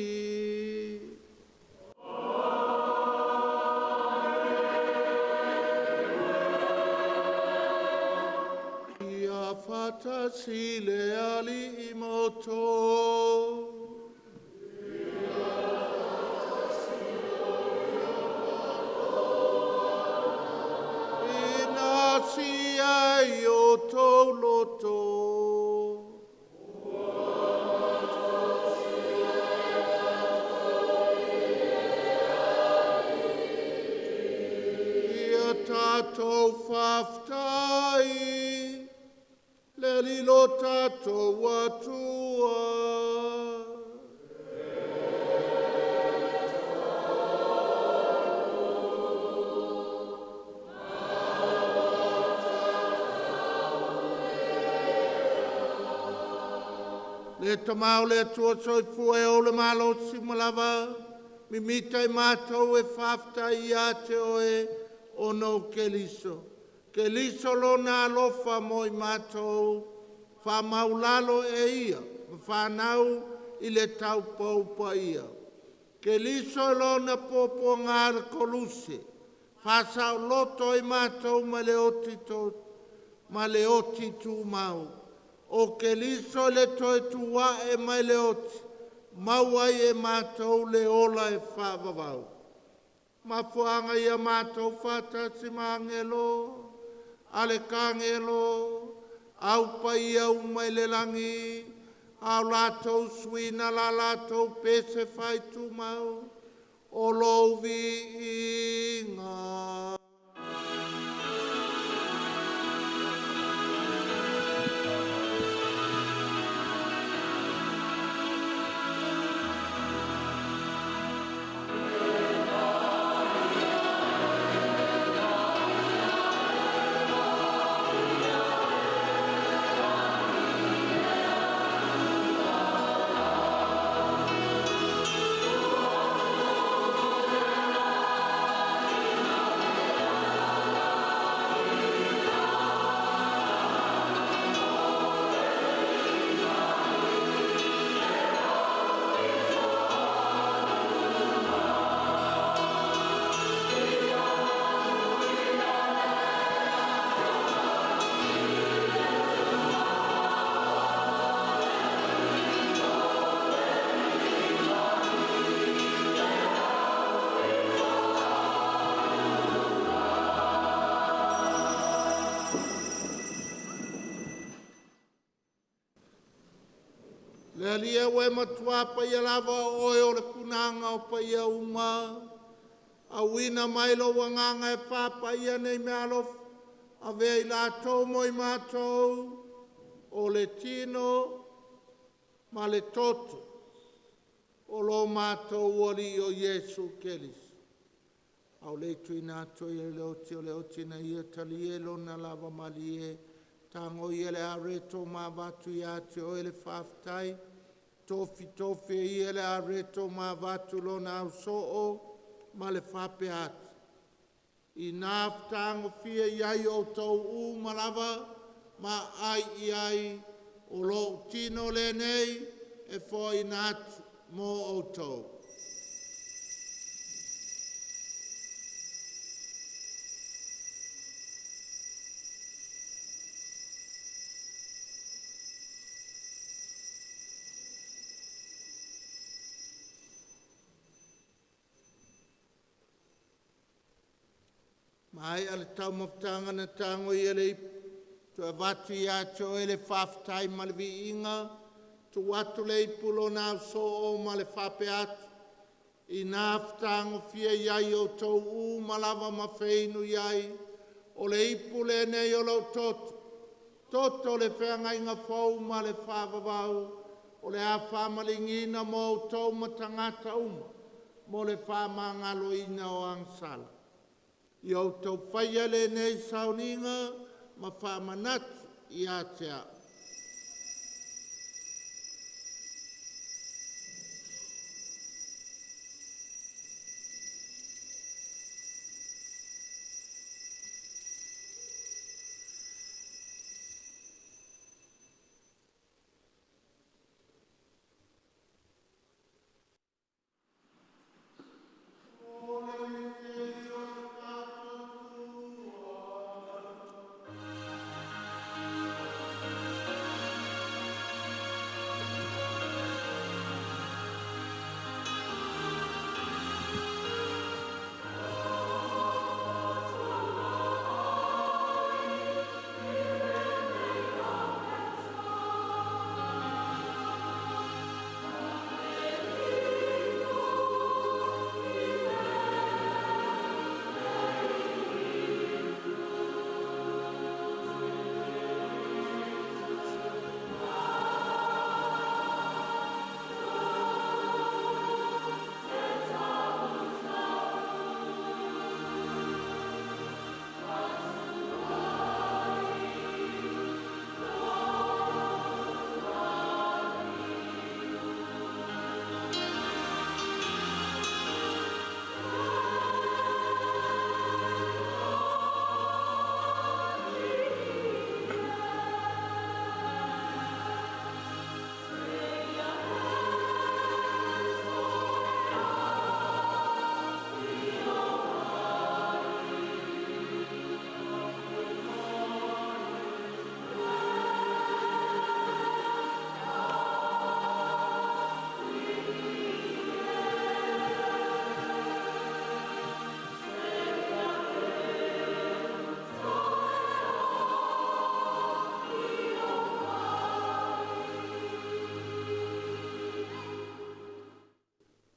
Fata si le ali i moto. Ina si ai o tau loto. Ia tātou whaftai. Le lilo tātou atua. Le tamau le atua soifua e o le malo simalawa. Mimita i mātou e whafta i ate oe o no keliso. Ke liso lo na alofa mo i mātou, wha maulalo e ia, whanau i le tau paupa ia. Ke liso lo na popo ngāra koluse, whasau loto i mātou ma le oti tū mau. O ke liso le toi tua e mai le oti, mauai e mātou le ola e whavavau. Mafuanga ia mātou whatasi mangelo, ale kangelo, au pai au mai le langi, au lātou suina la lātou pese whai tu mau, o louvi inga. Le alia ue matua pa ia lava oe o le punanga o pa ia uma. A wina mailo wanganga e whapa ia nei me alof. A vea i lātou mo i mātou. O le tino ma le toto. O lo mātou wali o Jesu Kelis. Au le tui nātou i le oti na ia tali e lona lava mali e. Tango i ele areto ma vatu i ate o ele whaftai. Tofi i ele areto ma vatu lona au soo ma le whape ate. I nā tango fia iai o tau u malawa ma ai i ai o lo tino le nei e fo i nātu mo o tau. Mai ale tau mawtanga na tango i ele tu a watu i ato ele whaftai malvi inga tu watu le ipulo nā so o ma le whape atu I nā whātango fia iai o tau u malawa mawhainu iai, o le ipu le nei o lau toto. Toto le whengai ngā whau ma le whāwawau, o le a whamalingina mo o tau matangata uma, mo le whamangalo ina o angsala. I au tau whaia le nei sauninga, ma whamanatu i a te au.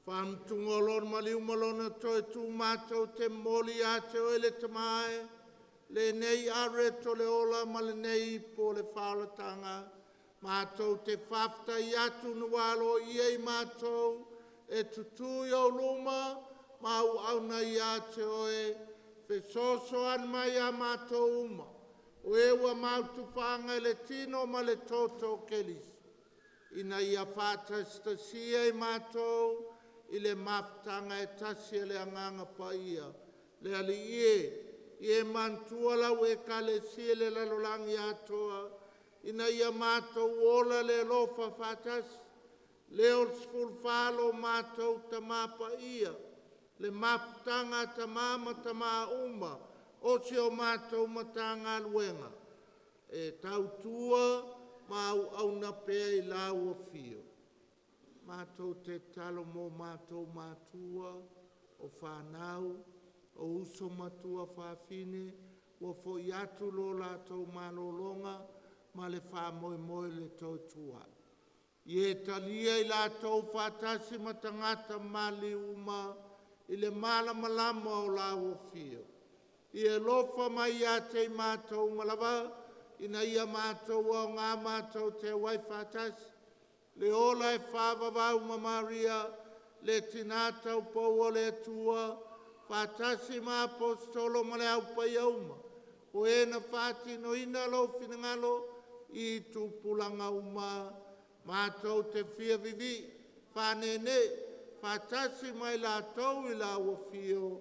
Whamtungolor maliu malona toi tu mātou te moli a te oele te mae, le nei are to le ola ma le nei po le whaalatanga, mātou te whafta i atu nualo i ei mātou, e tutu i au luma, mau au na i a te oe, fe soso an mai a mātou uma, o ewa mautu whanga le tino ma le toto kelis. Ina ia whātasta sia i mātou, i le maftanga e tasi le anganga pa ia. Le ali ie mantua lau e ka le sia le lalolangi atoa, ina ia mātou ola le lofa whātasi, le o sfulfalo mātou ta mapa ia, le maftanga ta mama ta maa uma, o si o mātou matanga luenga. E tautua mau au na pea i lau o fio. Mātou te talo mō mātou mātua, o whānau, o uso matua whāwhine, o fo i atu lo lātou mālolonga, ma le whāmoe moe le tau tua. I e talia i lātou whātasi matangata mali uma, i le mala malama o la o fio. I e lofa mai a te mātou malawa, ina ia mātou o ngā mātou te wai whātasi, le ola e whāwawau ma Maria, le tinata upau o le tua, whātasi ma apostolo ma le aupai auma, o e na whātino ina lo finangalo, i tupulanga uma, mātou te whia vivi, whānene, whātasi mai la tau i la uafio,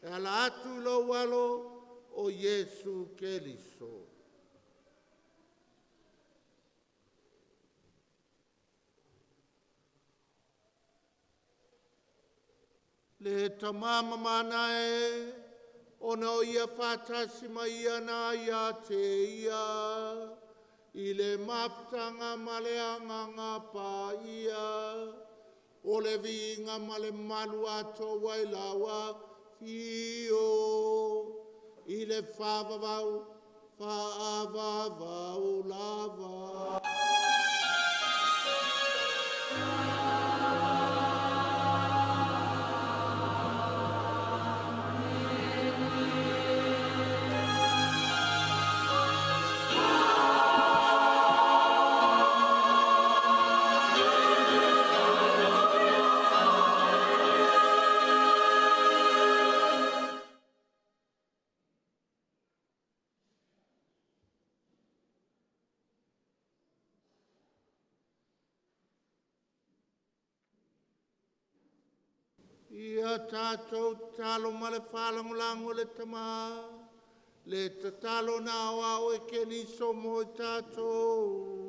e ala atu i lo walo o Yesu Keliso. Le tamama mana e, ona o ia whātasi mai ia na ia te ia, i le maftanga ma le anganga pa ia, o le vinga ma le malu ato wailawa fio, i le whāwawau, whāwawau lava. tātou talo ma le whalangolango le tama. Le tatalo na awa o e ke niso mo i tātou.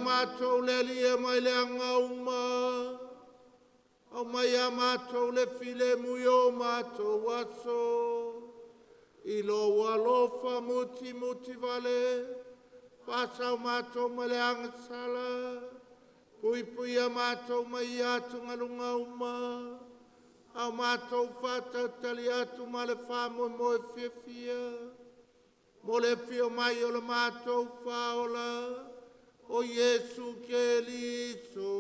Mātou le lia mai le angauma, au mai a mātou le file mui o mātou aso, i lo walofa muti muti vale, whasau mātou mai le angasala, pui pui a mātou mai atu ngalunga uma, au mātou whātau tali atu ma le whāmoe moe fia fia, mo le fio mai o le mātou whaola, o Jesu Keliso.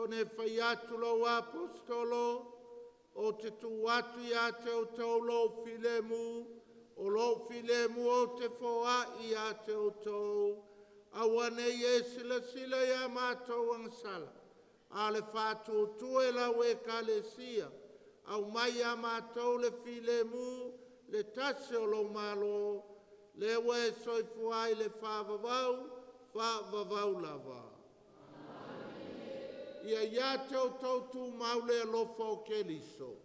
Ne fai atu lau apostolo, o te tu atu ia te o tau lo filemu, o lo filemu o te foa ia te o tau, awane ye sila sila ia mātou angsala, a le fatu tu e lau e kalesia, au mai a mātou le filemu, le tase o lo malo, le we soifuai le whavavau lava. Ia ia te o tau tu maule alofa o Keliso.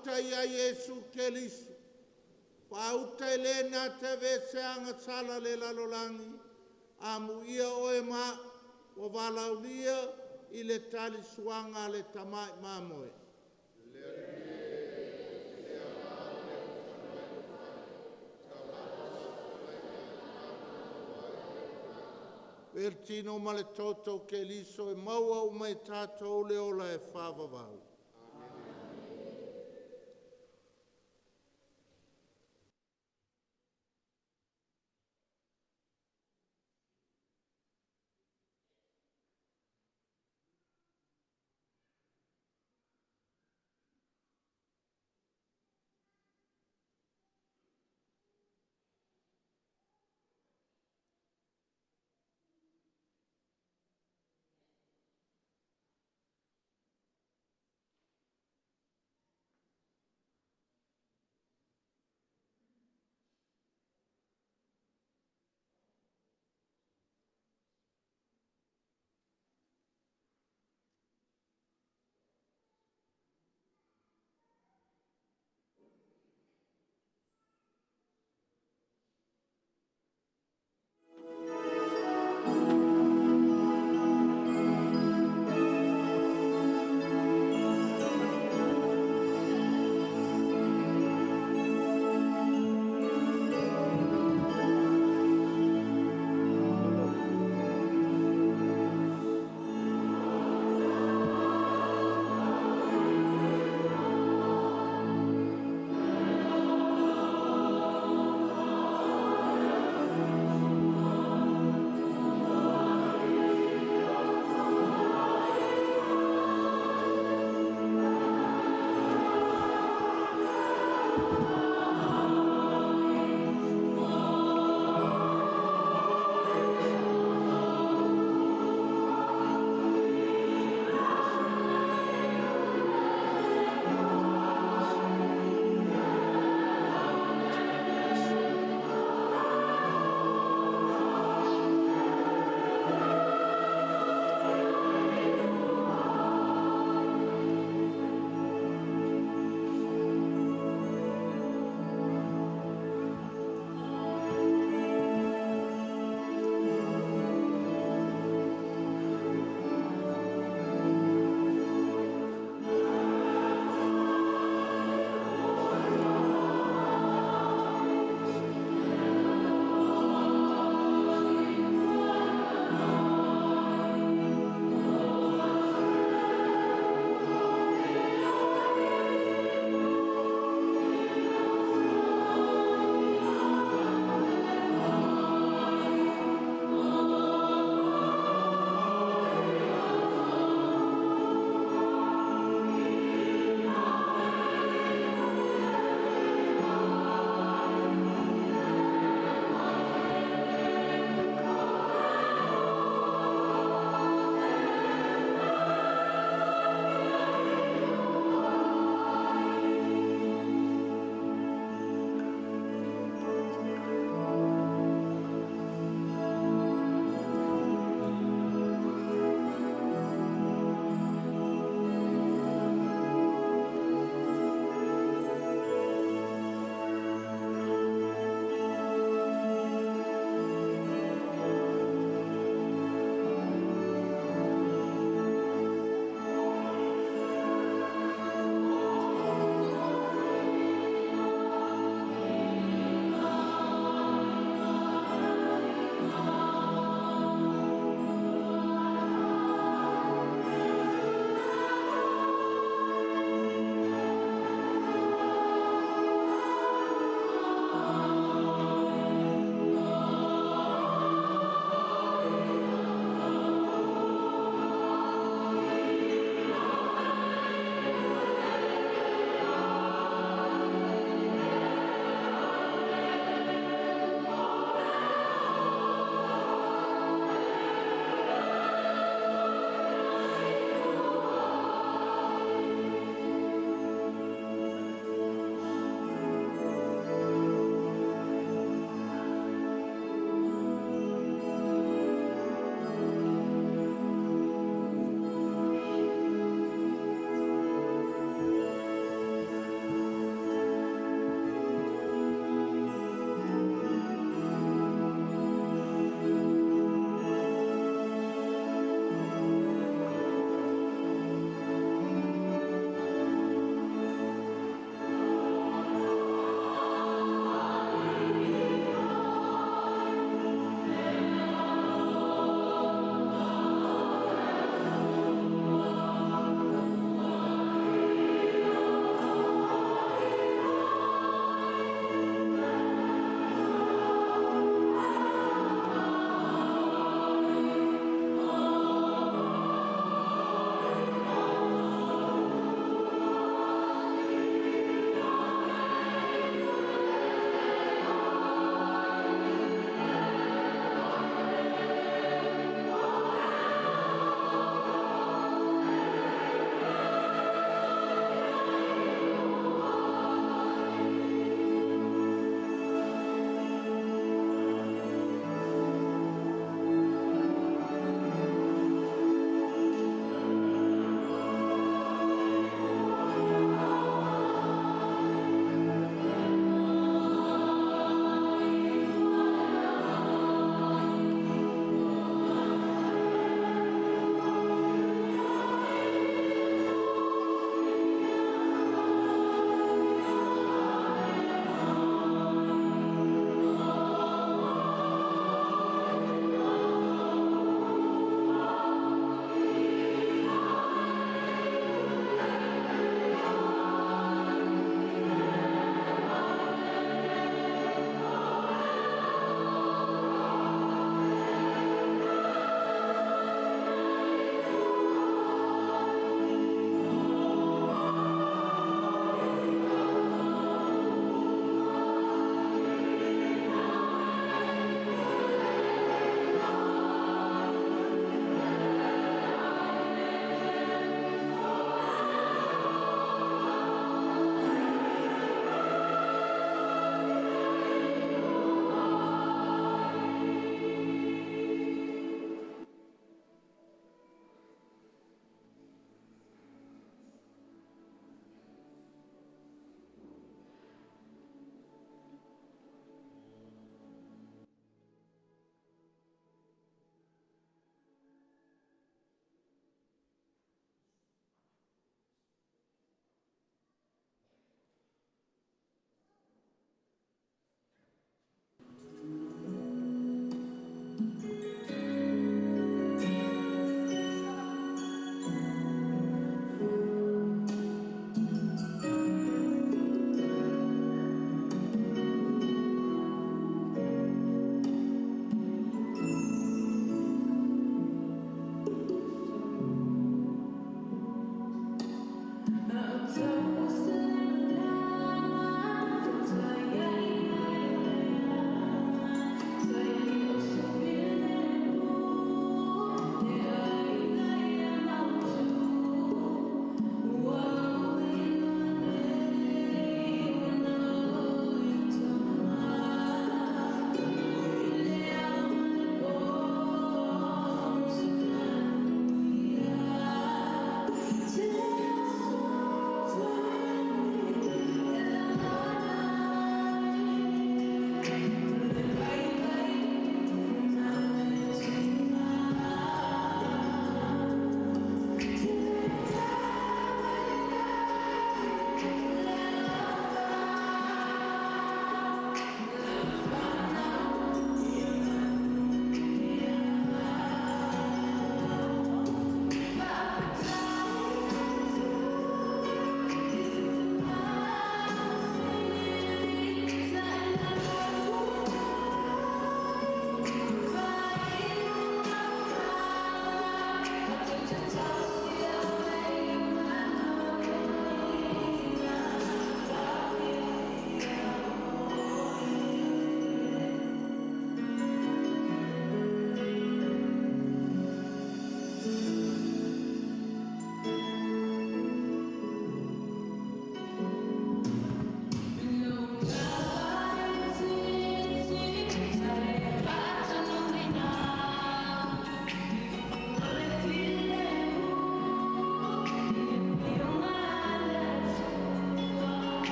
Pauta ia Yesu Keliso. Pauta elena te veseanga sala le lalolangi. Amu ia oe ma o valaulia i le tali suanga le tamai mamoe. Vertino ma le toto Keliso e maua o mai tātou le ola e whāwawau.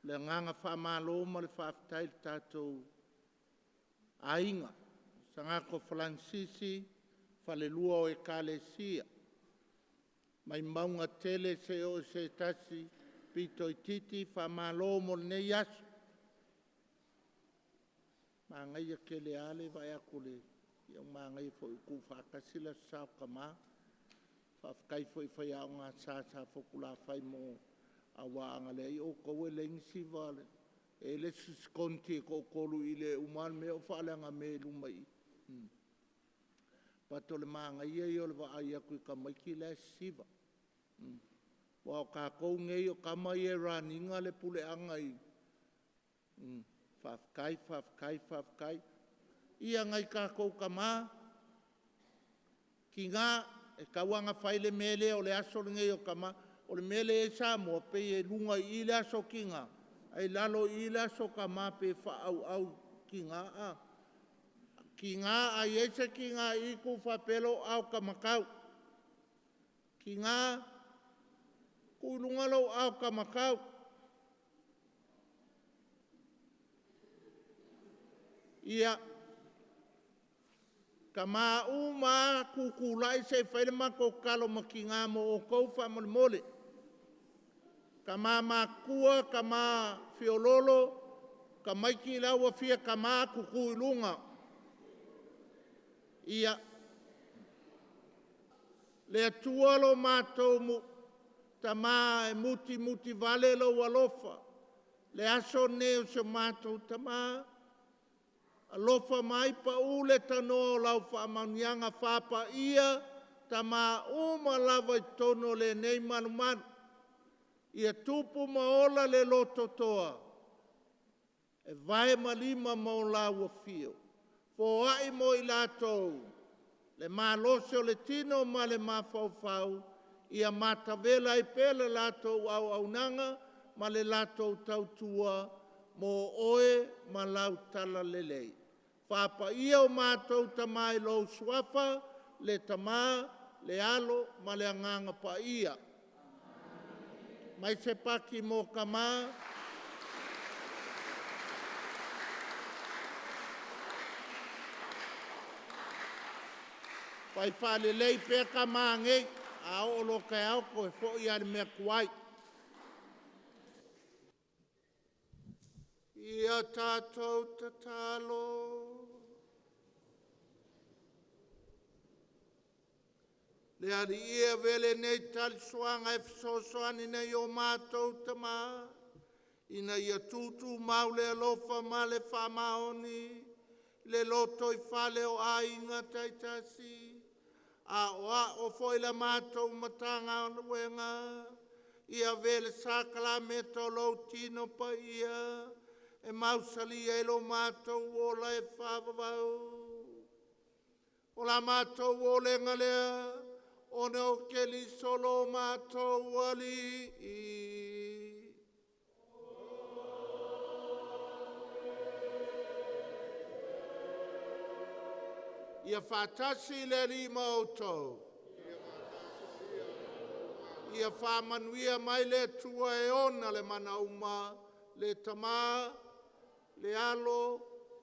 le nganga whamalo ma le whaftai le tātou ainga. Sangako Francisi, whale lua o Ekalesia. Mai maunga tele se o se tasi, pito i titi, whamalo mo le nei asu. Mā ngai a kele ale vai ako le, iau mā ngai fo i ku whakasila sao kama, whafkai fo i whai au ngā sāsa whokula whai mo a wāanga le, i o koe le ngisi vale, e le siskonti e ko kolu i le uman me o whaleanga me lumai. Pato le mā ngai e o le wa ai aku i ka maiki le siva. Wa o ka kou ngei o ka mai e raninga le pule angai. Whafkai. Ia ngai ka kou ka mā. Ki ngā e kawanga whaile mele o le aso ngei o ka mā. O le mele e sa mua pe e lunga i le aso ki ngā. Ai lalo i le aso ka mā pe wha au ki ngā a. Ki ngā ai ese ki ngā i ku whapelo au ka makau. Ki ngā ku lungalo au ka makau. Ia ka mā uma kukulai se whaile mako kalo ma ki ngā mo o kou whamole mole. Ka mā makua, ka mā whiololo, ka maiki laua fia ka mā kukui lunga. Ia le atualo mātou mu ta mā e muti vale lo alofa. Le aso neo se mātou ta mā alofa mai pa ule tano lau whaamanianga whapa ia ta mā uma lava i tono le nei manumanu. Ia tupu maola le loto toa. E vai malima mo lau a fio. Po ai mo i lātou, le mā losio le tino ma le mā whau, ia matavela i pele lātou au nanga, ma le lātou tautua, mo oe ma lau tala lelei. Whapa ia o mātou tamai lou suafa, le tamā, le alo, ma le anganga pa ia. Mai se paki mo kamā, pai whale lei peka māngei, a olo kai au koe fo i ale mea kuai. Ia tātou tatalo. Le ari ia vele nei tali soanga e fisosoani nei o mātou tamā. Ina ia tutu maule alofa ma le whamaoni. Le loto i whale o ainga taitasi. O foi la mātou matanga o wenga. Ia vele sakala me tolo tino pa ia. E mausali e lo mātou o la e whavavau. O la mātou o le ngalea. O neo keli solo mātou wali i. Ia whātasi le rima o tau. Ia whāmanuia mai le tua e ona le mana uma, le tamā, le alo,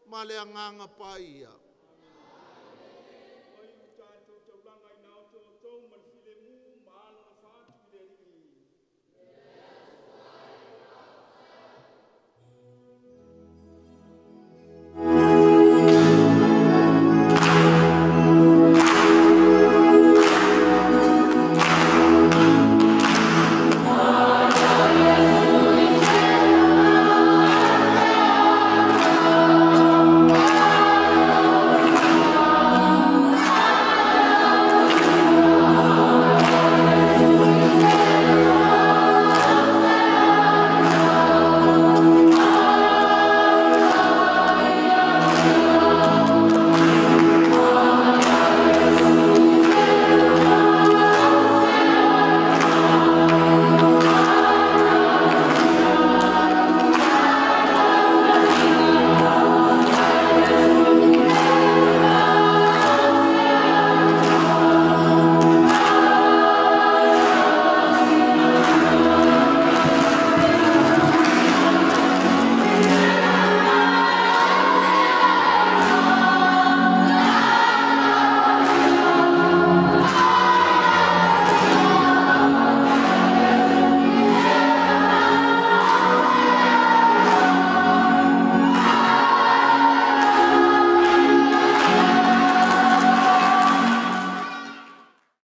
ma le anganga pa ia.